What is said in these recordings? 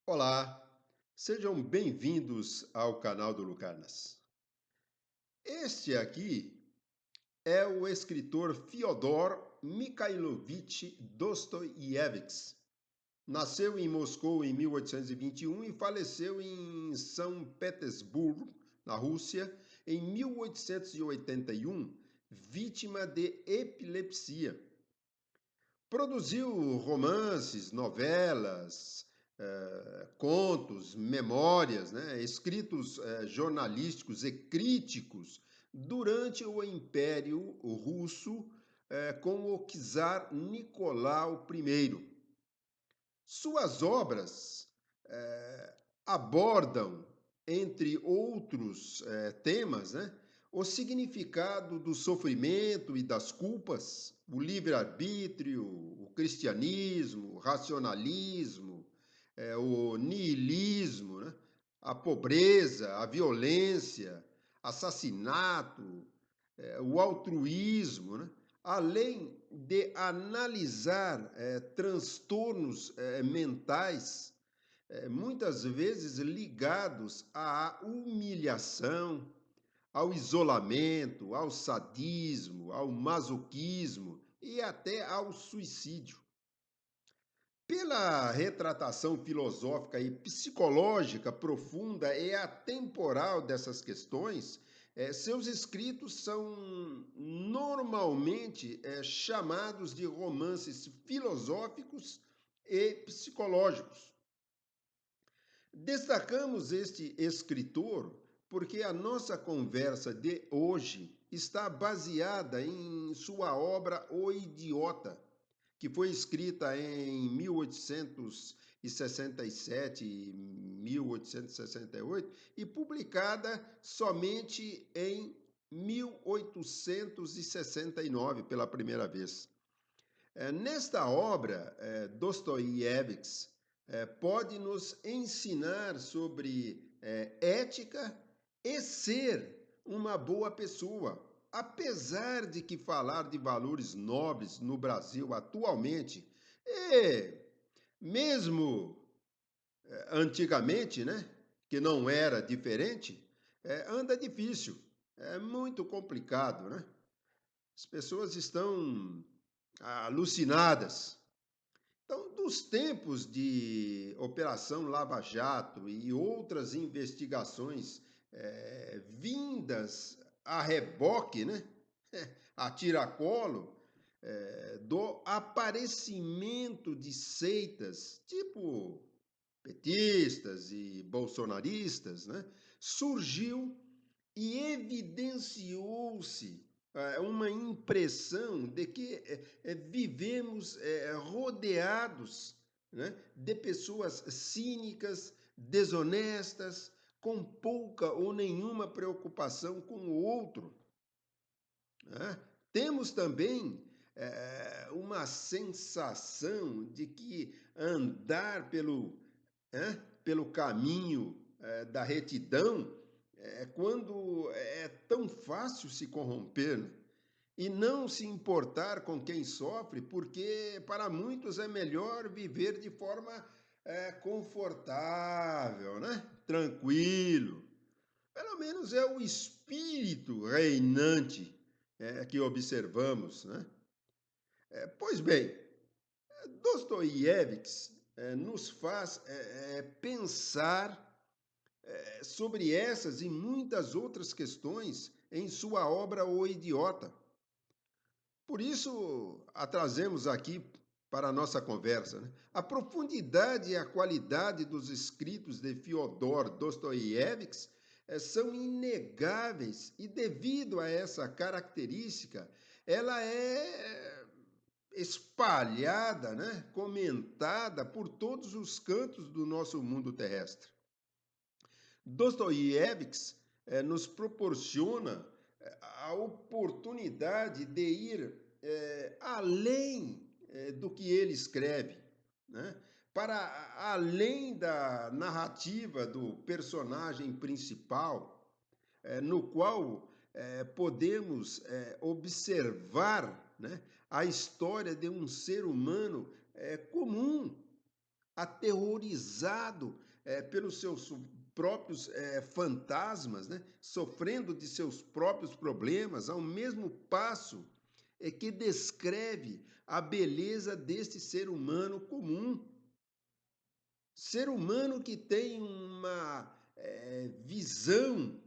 Olá, sejam bem-vindos ao canal do Lucarnas. Este aqui é o escritor Fyodor Mikhailovich Dostoiévski. Nasceu em Moscou em 1821 e faleceu em São Petersburgo, na Rússia, em 1881, vítima de epilepsia. Produziu romances, novelas, contos, memórias, né, escritos jornalísticos e críticos durante o Império Russo com o czar Nicolau I. Suas obras abordam, entre outros temas, né, o significado do sofrimento e das culpas, o livre-arbítrio, o cristianismo, o racionalismo, o niilismo, né, a pobreza, a violência, assassinato, o altruísmo, né? Além de analisar transtornos mentais, muitas vezes ligados à humilhação, ao isolamento, ao sadismo, ao masoquismo e até ao suicídio. Pela retratação filosófica e psicológica profunda e atemporal dessas questões, seus escritos são normalmente chamados de romances filosóficos e psicológicos. Destacamos este escritor porque a nossa conversa de hoje está baseada em sua obra O Idiota, que foi escrita em 1867 e 1868 e publicada somente em 1869 pela primeira vez. Nesta obra, Dostoiévski pode nos ensinar sobre ética e ser uma boa pessoa. Apesar de que falar de valores nobres no Brasil atualmente, e mesmo antigamente, né, que não era diferente, anda difícil, é muito complicado, né? As pessoas estão alucinadas. Então, dos tempos de Operação Lava Jato e outras investigações vindas a reboque, né, a tiracolo, do aparecimento de seitas tipo petistas e bolsonaristas, né, surgiu e evidenciou-se uma impressão de que vivemos rodeados, né, de pessoas cínicas, desonestas, com pouca ou nenhuma preocupação com o outro. Né? Temos também uma sensação de que andar pelo caminho da retidão quando é tão fácil se corromper, né? E não se importar com quem sofre, porque para muitos é melhor viver de forma confortável, né? Tranquilo. Pelo menos é o espírito reinante que observamos, né? Pois bem, Dostoiévski nos faz pensar sobre essas e muitas outras questões em sua obra O Idiota. Por isso, a trazemos aqui para a nossa conversa. Né? A profundidade e a qualidade dos escritos de Fyodor Dostoiévski são inegáveis e, devido a essa característica, ela é espalhada, né? Comentada por todos os cantos do nosso mundo terrestre. Dostoiévski nos proporciona a oportunidade de ir além do que ele escreve, né? Para além da narrativa do personagem principal, no qual podemos observar, né, a história de um ser humano comum, aterrorizado pelos seus próprios fantasmas, né? Sofrendo de seus próprios problemas, ao mesmo passo que descreve a beleza deste ser humano comum. Ser humano que tem uma visão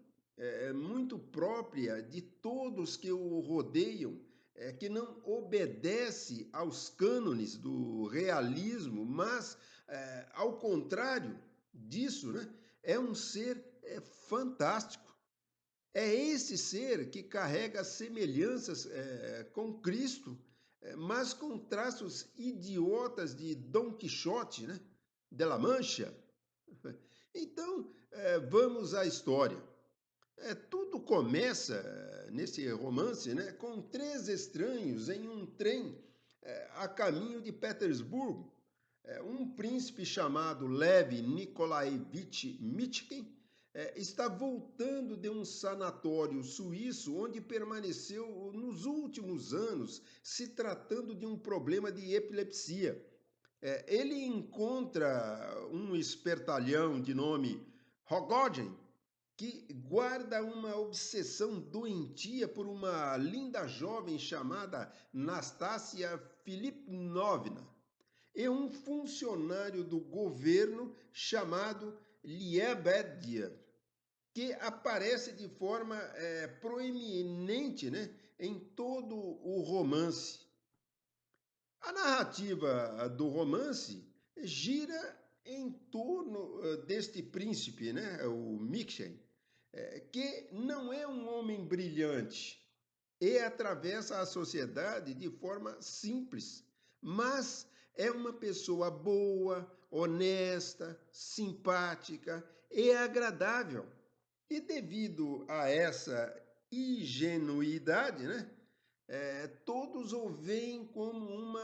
muito própria de todos que o rodeiam, que não obedece aos cânones do realismo, mas, ao contrário disso, né, é um ser fantástico. É esse ser que carrega semelhanças com Cristo, mas com traços idiotas de Dom Quixote, né? De La Mancha. Então, vamos à história. Tudo começa nesse romance, né, com três estranhos em um trem a caminho de Petersburgo. Um príncipe chamado Lev Nikolaevich Mitchkin está voltando de um sanatório suíço onde permaneceu nos últimos anos, se tratando de um problema de epilepsia. Ele encontra um espertalhão de nome Rogojin, que guarda uma obsessão doentia por uma linda jovem chamada Nastasia Filipovna e um funcionário do governo chamado Liebedia, que aparece de forma proeminente, né, em todo o romance. A narrativa do romance gira em torno deste príncipe, né, o Mikchen, que não é um homem brilhante e atravessa a sociedade de forma simples, mas é uma pessoa boa, honesta, simpática e agradável. E devido a essa ingenuidade, né, todos o veem como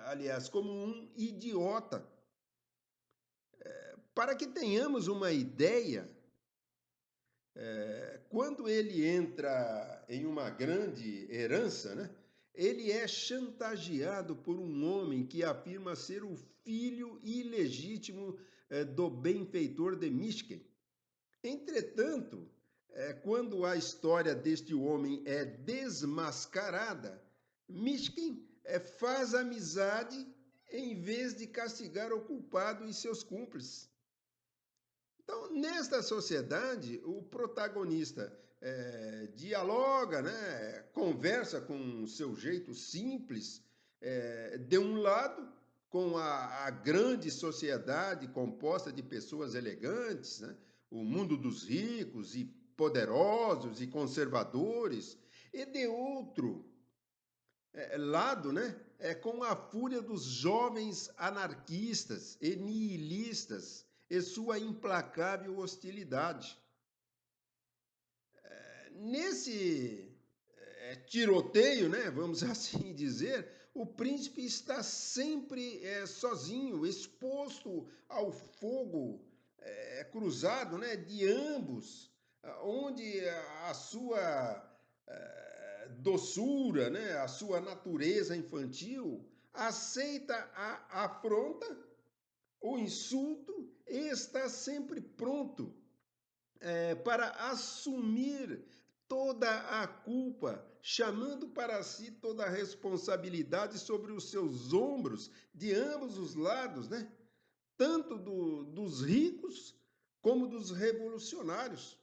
aliás, como um idiota. Para que tenhamos uma ideia, quando ele entra em uma grande herança, né, ele é chantageado por um homem que afirma ser o filho ilegítimo do benfeitor de Michigan. Entretanto, quando a história deste homem é desmascarada, Michigan faz amizade em vez de castigar o culpado e seus cúmplices. Então, nesta sociedade, o protagonista dialoga, né, conversa com seu jeito simples, de um lado, com a grande sociedade composta de pessoas elegantes, né, o mundo dos ricos e poderosos e conservadores, e de outro lado, né, com a fúria dos jovens anarquistas e nihilistas e sua implacável hostilidade. Nesse tiroteio, né, vamos assim dizer, o príncipe está sempre sozinho, exposto ao fogo cruzado, né, de ambos, onde a sua doçura, né, a sua natureza infantil aceita a afronta, o insulto e está sempre pronto para assumir toda a culpa, chamando para si toda a responsabilidade sobre os seus ombros, de ambos os lados, né? Tanto dos ricos como dos revolucionários.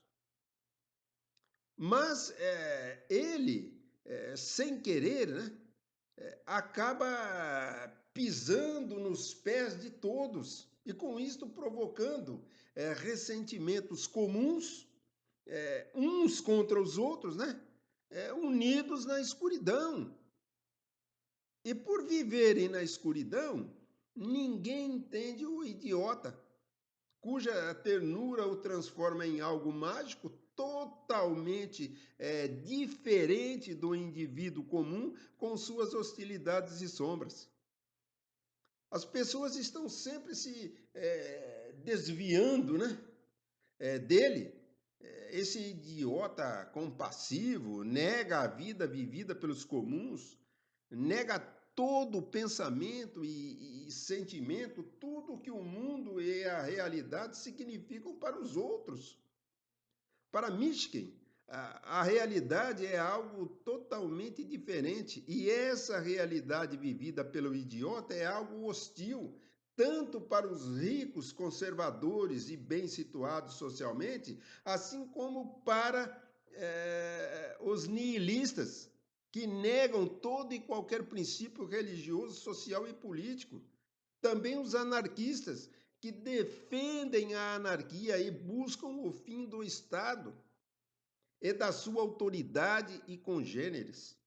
Mas ele, sem querer, né, acaba pisando nos pés de todos e com isto provocando ressentimentos comuns uns contra os outros, né? Unidos na escuridão. E por viverem na escuridão, ninguém entende o idiota, cuja ternura o transforma em algo mágico totalmente diferente do indivíduo comum com suas hostilidades e sombras. As pessoas estão sempre se desviando, né, dele. Esse idiota compassivo nega a vida vivida pelos comuns, nega todo pensamento e sentimento, tudo que o mundo e a realidade significam para os outros. Para Michigan, a realidade é algo totalmente diferente e essa realidade vivida pelo idiota é algo hostil, tanto para os ricos, conservadores e bem situados socialmente, assim como para os nihilistas, que negam todo e qualquer princípio religioso, social e político. Também os anarquistas, que defendem a anarquia e buscam o fim do Estado e da sua autoridade e congêneres.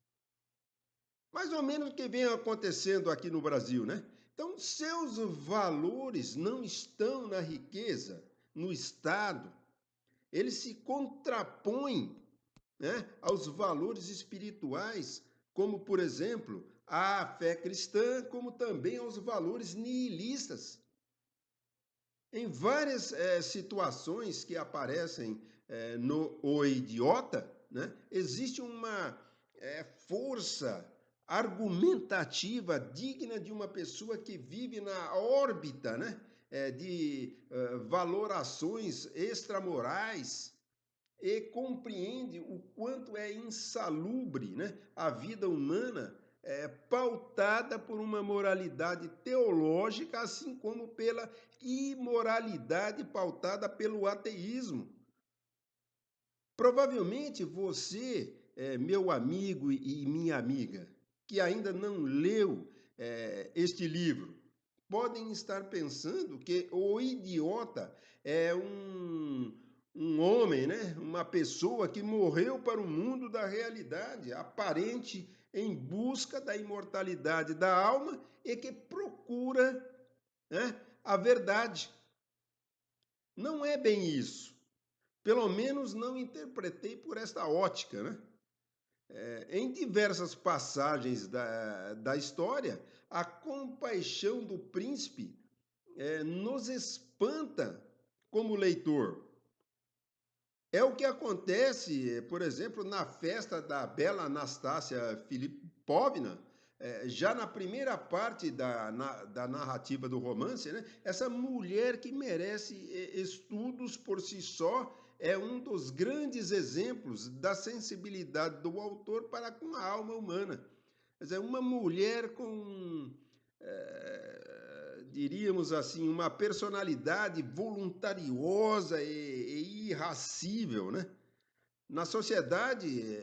Mais ou menos o que vem acontecendo aqui no Brasil, né? Então, seus valores não estão na riqueza, no Estado. Eles se contrapõem, né, aos valores espirituais, como, por exemplo, a fé cristã, como também aos valores nihilistas. Em várias situações que aparecem no O Idiota, né, existe uma força argumentativa digna de uma pessoa que vive na órbita, né, de valorações extramorais e compreende o quanto é insalubre, né, a vida humana pautada por uma moralidade teológica, assim como pela imoralidade pautada pelo ateísmo. Provavelmente você, meu amigo e minha amiga, que ainda não leu este livro, podem estar pensando que o idiota é um homem, né? Uma pessoa que morreu para o mundo da realidade, aparente em busca da imortalidade da alma e que procura, né, a verdade. Não é bem isso. Pelo menos não interpretei por esta ótica, né? Em diversas passagens da história, a compaixão do príncipe nos espanta como leitor. É o que acontece, por exemplo, na festa da bela Anastácia Filipovna, já na primeira parte da narrativa do romance, né? Essa mulher que merece estudos por si só é um dos grandes exemplos da sensibilidade do autor para com a alma humana. Quer dizer, uma mulher com, diríamos assim, uma personalidade voluntariosa e irracível, né? Na sociedade,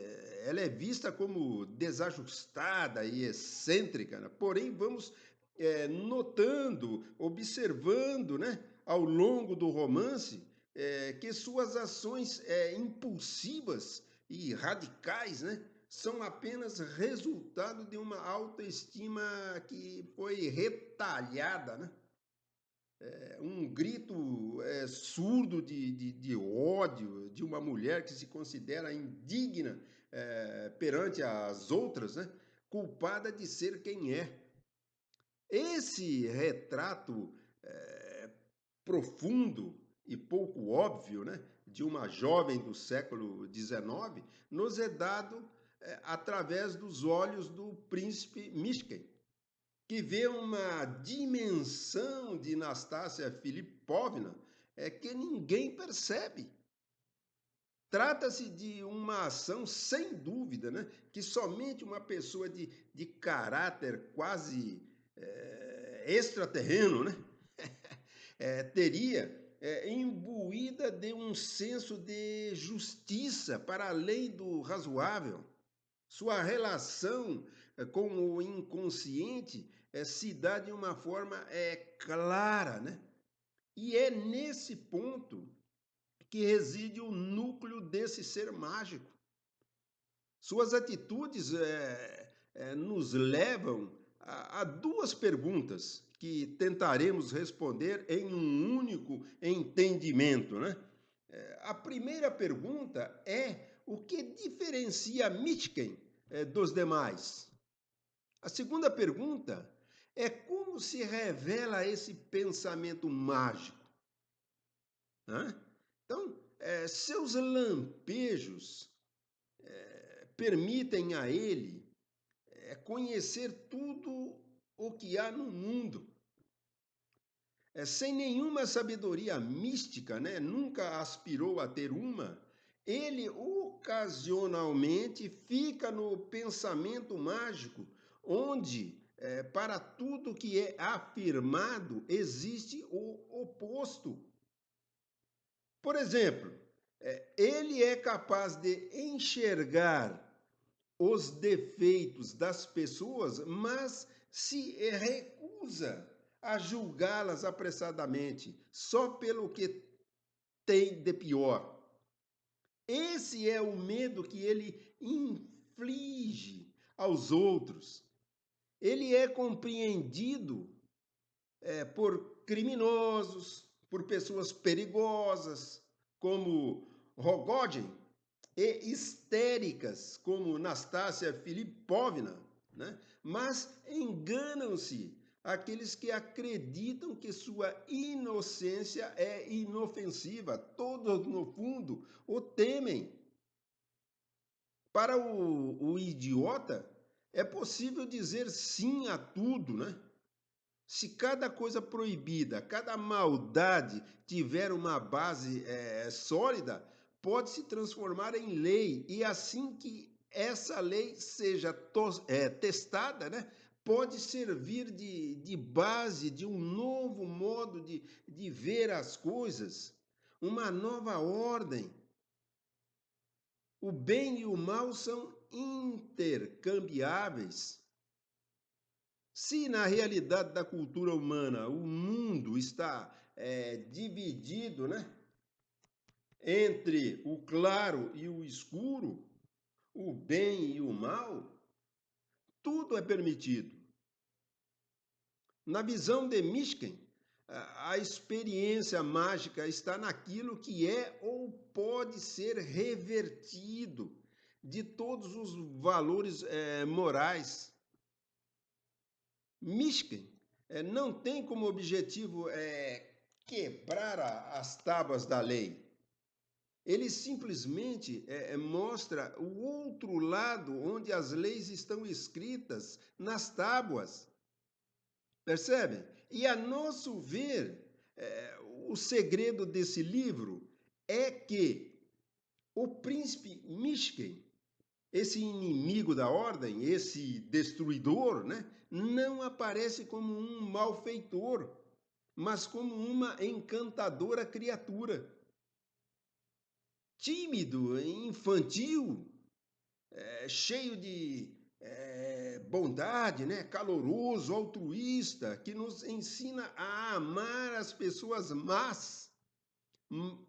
ela é vista como desajustada e excêntrica, né? Porém, vamos notando, observando, né, ao longo do romance, que suas ações impulsivas e radicais, né, são apenas resultado de uma autoestima que foi retalhada, né? Um grito surdo de ódio de uma mulher que se considera indigna perante as outras, né? Culpada de ser quem é. Esse retrato profundo e pouco óbvio, né, de uma jovem do século XIX nos é dado através dos olhos do príncipe Mishkin, que vê uma dimensão de Nastácia Filipovna que ninguém percebe. Trata-se de uma ação, sem dúvida, né, que somente uma pessoa de caráter quase extraterreno, né, teria imbuída de um senso de justiça para além do razoável. Sua relação com o inconsciente se dá de uma forma clara, né? E é nesse ponto que reside o núcleo desse ser mágico. Suas atitudes nos levam a duas perguntas que tentaremos responder em um único entendimento, né? A primeira pergunta é o que diferencia Mitken dos demais? A segunda pergunta é como se revela esse pensamento mágico? Né? Então, seus lampejos permitem a ele conhecer tudo o que há no mundo. Sem nenhuma sabedoria mística, né? Nunca aspirou a ter uma, ele ocasionalmente fica no pensamento mágico, onde, para tudo que é afirmado, existe o oposto. Por exemplo, ele é capaz de enxergar os defeitos das pessoas, mas se recusa a julgá-las apressadamente, só pelo que tem de pior. Esse é o medo que ele inflige aos outros. Ele é compreendido por criminosos, por pessoas perigosas, como Rogojin, e histéricas, como Nastácia Filipovna, né? Mas enganam-se aqueles que acreditam que sua inocência é inofensiva. Todos, no fundo, o temem. Para o idiota, é possível dizer sim a tudo, né? Se cada coisa proibida, cada maldade tiver uma base sólida, pode se transformar em lei. E assim que essa lei seja testada, né, pode servir de base de um novo modo de ver as coisas, uma nova ordem. O bem e o mal são intercambiáveis. Se na realidade da cultura humana o mundo está dividido, né, entre o claro e o escuro, o bem e o mal, tudo é permitido. Na visão de Mishkin, a experiência mágica está naquilo que é ou pode ser revertido de todos os valores morais. Mishkin não tem como objetivo quebrar as tábuas da lei. Ele simplesmente mostra o outro lado onde as leis estão escritas nas tábuas. Percebem? E a nosso ver, o segredo desse livro é que o príncipe Mishkin, esse inimigo da ordem, esse destruidor, né, não aparece como um malfeitor, mas como uma encantadora criatura. Tímido, infantil, cheio de bondade, né, caloroso, altruísta, que nos ensina a amar as pessoas más,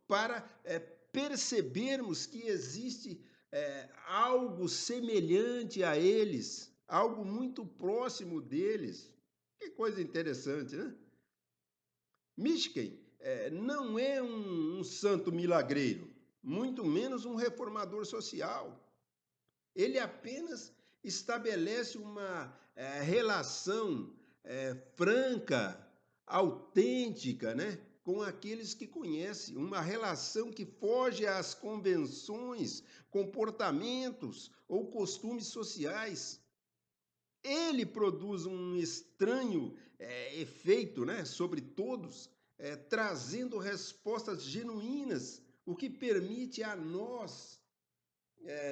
para percebermos que existe algo semelhante a eles, algo muito próximo deles. Que coisa interessante, né? Mishkin não é um santo milagreiro, muito menos um reformador social. Ele apenas estabelece uma relação franca, autêntica, né, com aqueles que conhece, uma relação que foge às convenções, comportamentos ou costumes sociais. Ele produz um estranho efeito, né, sobre todos, trazendo respostas genuínas, o que permite a nós,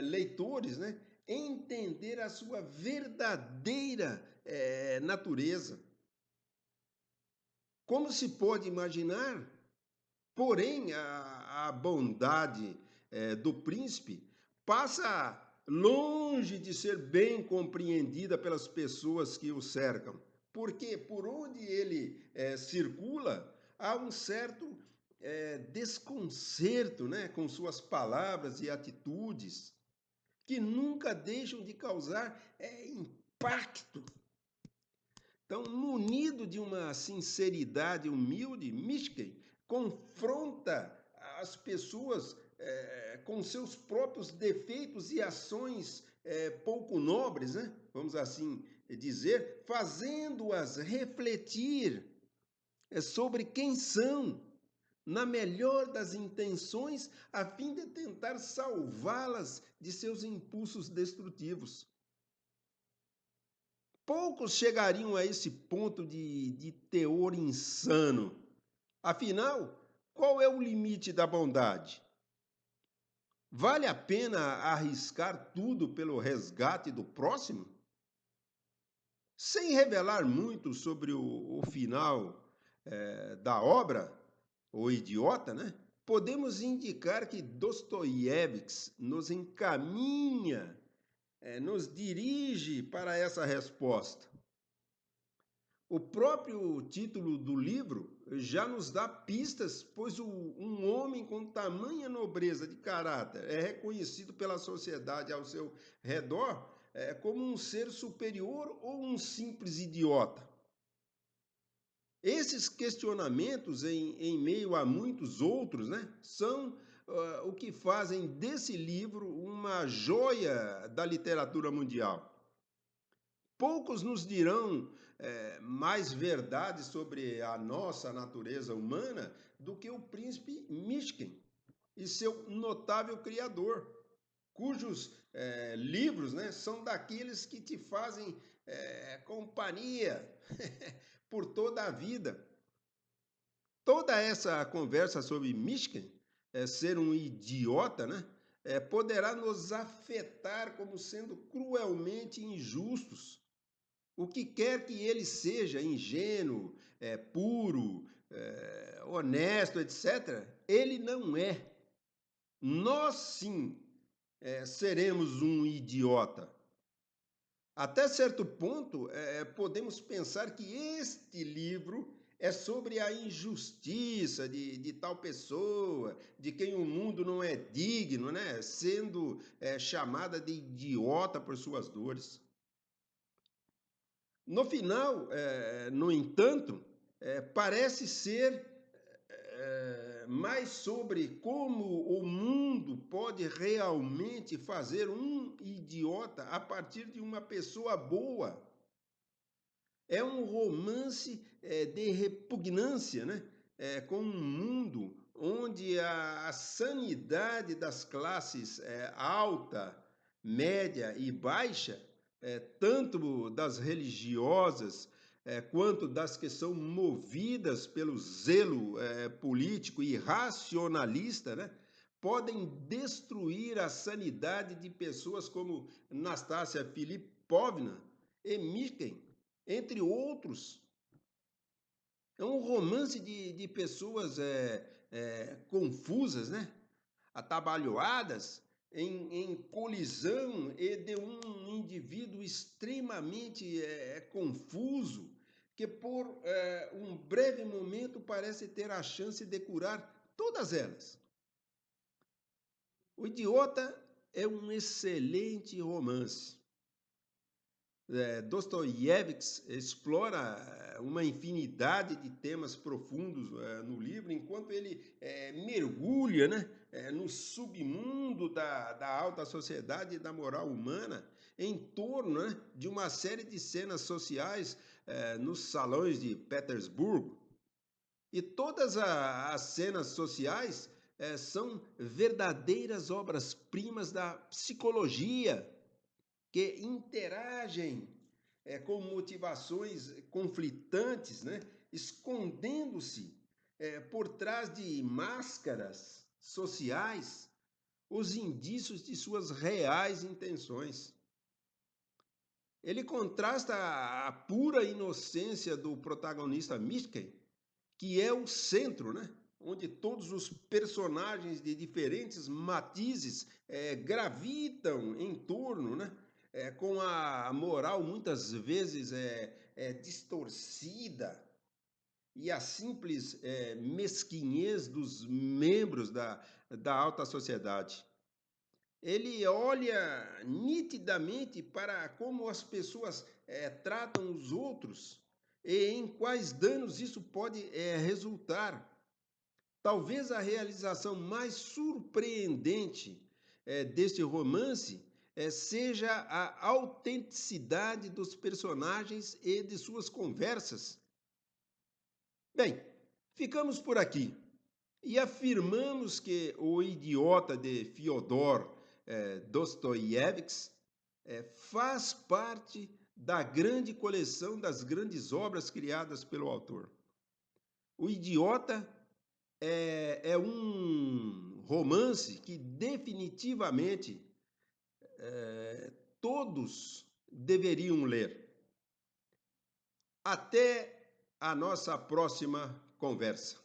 leitores, né, entender a sua verdadeira natureza. Como se pode imaginar, porém, a bondade do príncipe passa longe de ser bem compreendida pelas pessoas que o cercam, porque por onde ele circula, há um certo desconcerto, né, com suas palavras e atitudes, que nunca deixam de causar impacto. Então, munido de uma sinceridade humilde, Mishkin confronta as pessoas com seus próprios defeitos e ações pouco nobres, né? Vamos assim dizer, fazendo-as refletir sobre quem são, na melhor das intenções, a fim de tentar salvá-las de seus impulsos destrutivos. Poucos chegariam a esse ponto de teor insano. Afinal, qual é o limite da bondade? Vale a pena arriscar tudo pelo resgate do próximo? Sem revelar muito sobre o final da obra, O Idiota, né? Podemos indicar que Dostoiévski nos encaminha, nos dirige para essa resposta. O próprio título do livro já nos dá pistas, pois um homem com tamanha nobreza de caráter é reconhecido pela sociedade ao seu redor como um ser superior ou um simples idiota. Esses questionamentos, em meio a muitos outros, né, são o que fazem desse livro uma joia da literatura mundial. Poucos nos dirão mais verdades sobre a nossa natureza humana do que o príncipe Mishkin e seu notável criador, cujos livros, né, são daqueles que te fazem companhia por toda a vida. Toda essa conversa sobre Mishkin, ser um idiota, né, poderá nos afetar como sendo cruelmente injustos. O que quer que ele seja, ingênuo, puro, honesto, etc., ele não é. Nós sim seremos um idiota. Até certo ponto, podemos pensar que este livro é sobre a injustiça de tal pessoa, de quem o mundo não é digno, né? Sendo chamada de idiota por suas dores. No final, no entanto, parece ser mais sobre como o mundo pode realmente fazer um idiota a partir de uma pessoa boa. É um romance de repugnância, né? Com um mundo onde a sanidade das classes alta, média e baixa, tanto das religiosas quanto das que são movidas pelo zelo político e racionalista, né? Podem destruir a sanidade de pessoas como Nastácia Filipovna e Miken, entre outros. É um romance de pessoas confusas, né? Atabalhoadas, em colisão e de um indivíduo extremamente confuso, que por um breve momento parece ter a chance de curar todas elas. O Idiota é um excelente romance. Dostoiévski explora uma infinidade de temas profundos no livro, enquanto ele mergulha, né, no submundo da alta sociedade e da moral humana, em torno, né, de uma série de cenas sociais nos salões de Petersburgo. E todas as cenas sociais são verdadeiras obras-primas da psicologia, que interagem com motivações conflitantes, né? Escondendo-se por trás de máscaras sociais os indícios de suas reais intenções. Ele contrasta a pura inocência do protagonista Mickey, que é o centro, né? Onde todos os personagens de diferentes matizes gravitam em torno, né? Com a moral muitas vezes distorcida e a simples mesquinhez dos membros da alta sociedade. Ele olha nitidamente para como as pessoas tratam os outros e em quais danos isso pode resultar. Talvez a realização mais surpreendente deste romance seja a autenticidade dos personagens e de suas conversas. Bem, ficamos por aqui e afirmamos que O Idiota de Fyodor Dostoiévski faz parte da grande coleção das grandes obras criadas pelo autor. O Idiota é um romance que definitivamente todos deveriam ler. Até a nossa próxima conversa.